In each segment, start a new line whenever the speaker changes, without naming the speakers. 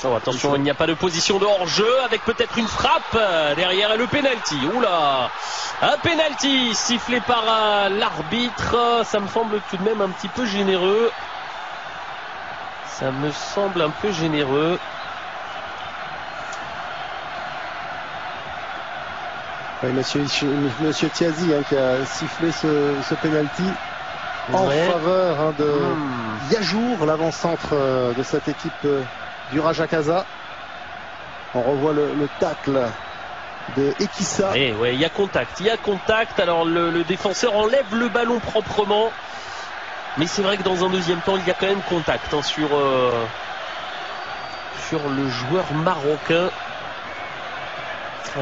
Oh, attention, il n'y a pas de position de hors-jeu avec peut-être une frappe derrière et le penalty. Oula, un penalty sifflé par l'arbitre. Ça me semble tout de même un petit peu généreux. Ça me semble un peu généreux.
Oui, monsieur Thiazi qui a sifflé ce penalty en faveur de Yajour, l'avant-centre de cette équipe du Raja Casa. On revoit le tacle de Ekissa.
Oui, il y a contact. Alors le défenseur enlève le ballon proprement. Mais c'est vrai que dans un deuxième temps, il y a quand même contact sur le joueur marocain.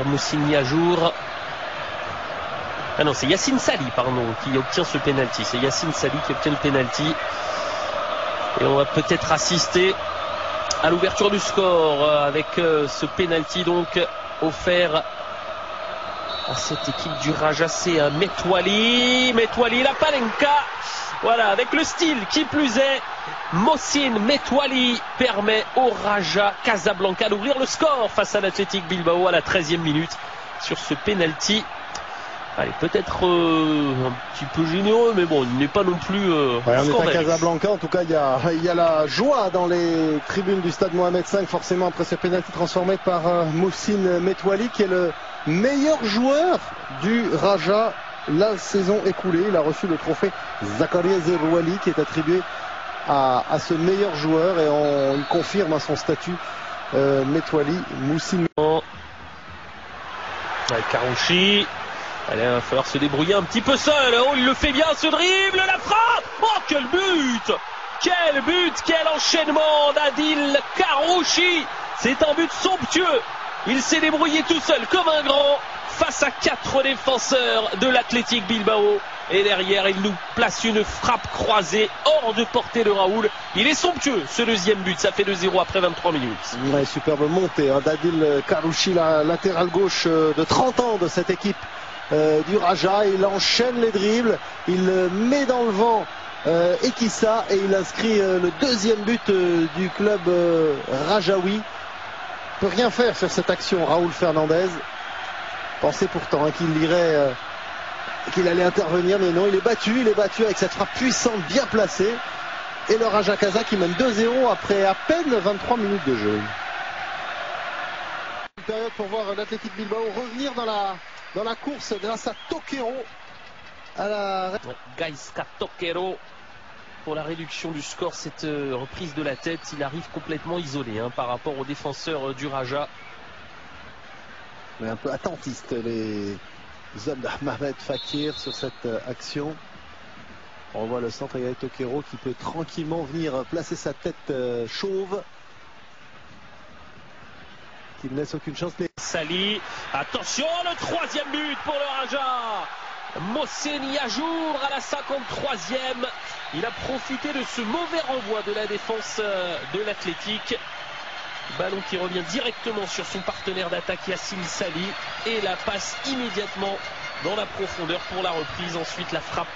Moussine Yajour. Ah non, c'est Yacine Sali, pardon, qui obtient ce penalty. C'est Yacine Sali qui obtient le penalty. Et on va peut-être assister à l'ouverture du score avec ce penalty donc offert à cette équipe du Raja. C'est Metwali, la Panenka. Voilà, avec le style qui plus est, Moussine Metwali permet au Raja Casablanca d'ouvrir le score face à l'Athletic Bilbao à la 13e minute sur ce penalty. Allez, peut-être un petit peu généreux, mais bon, il n'est pas non plus
on est à Casablanca, en tout cas il y a la joie dans les tribunes du stade Mohamed V, forcément après ce penalty transformé par Moussine Metwali, qui est le meilleur joueur du Raja la saison écoulée. Il a reçu le trophée Zakaria Zerouali qui est attribué à ce meilleur joueur, et on confirme à son statut Metwali. Moussine
Karouchi. Allez, il va falloir se débrouiller un petit peu seul. Oh, il le fait bien, ce dribble, la frappe. Oh, quel but, quel enchaînement d'Adil Karouchi. C'est un but somptueux. Il s'est débrouillé tout seul comme un grand face à 4 défenseurs de l'Athletic Bilbao. Et derrière, il nous place une frappe croisée hors de portée de Raoul. Il est somptueux, ce deuxième but. Ça fait 2-0 après 23 minutes.
Ouais, superbe montée d'Adil Karouchi, la latéral gauche de 30 ans de cette équipe du Raja. Il enchaîne les dribbles, il met dans le vent Ekissa, et il inscrit le deuxième but du club rajaoui. Il ne peut rien faire sur cette action, Raoul Fernandez. Pensait pourtant qu'il allait intervenir, mais non, il est battu avec cette frappe puissante bien placée. Et le Raja Casa qui mène 2-0 après à peine 23 minutes de jeu. Une période pour voir l'Athletic Bilbao revenir dans la course grâce à Toquero.
Gaïska Toquero pour la réduction du score. Cette reprise de la tête, il arrive complètement isolé par rapport aux défenseurs du Raja.
Mais un peu attentiste les hommes d'Ahmed Fakir sur cette action. On voit le centre et Toquero qui peut tranquillement venir placer sa tête chauve, qui ne laisse aucune chance.
Sali, attention, le troisième but pour le Raja. Moussine Yajour à la 53e. Il a profité de ce mauvais renvoi de la défense de l'Athletic. Ballon qui revient directement sur son partenaire d'attaque Yacine Sali, et la passe immédiatement dans la profondeur pour la reprise. Ensuite la frappe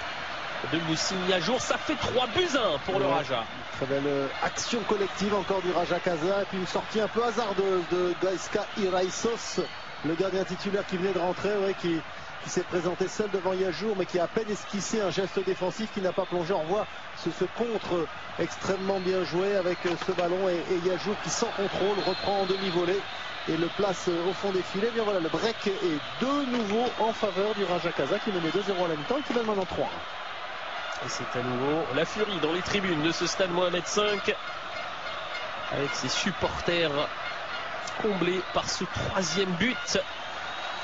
de Moussine Yajour. Ça fait 3-1 pour le Raja.
Très belle action collective encore du Raja Casa, et puis une sortie un peu hasardeuse de Gaïska Iraisos, le gardien titulaire qui venait de rentrer, qui s'est présenté seul devant Yajour, mais qui a à peine esquissé un geste défensif, qui n'a pas plongé. On voit ce contre extrêmement bien joué avec ce ballon, et Yajour qui sans contrôle reprend en demi-volée et le place au fond des filets. Bien voilà, le break est de nouveau en faveur du Raja Casa qui menait 2-0 à la mi-temps et qui mène maintenant 3-1.
Et c'est à nouveau la furie dans les tribunes de ce stade Mohamed V, avec ses supporters comblés par ce troisième but.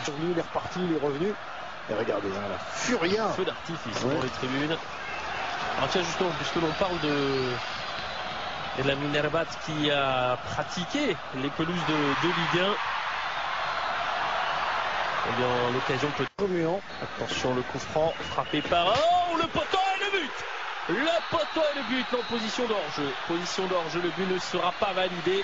Il est reparti, il est revenu. Et regardez, la furie.
Feu d'artifice dans les tribunes. Alors tiens, justement, puisque l'on parle de la Minervat qui a pratiqué les pelouses de Ligue 1, eh bien, l'occasion peut être remuant. Attention, le coup franc frappé par... Oh, le poteau et le but! Le poteau et le but en position d'hors-jeu. Position d'hors-jeu, le but ne sera pas validé.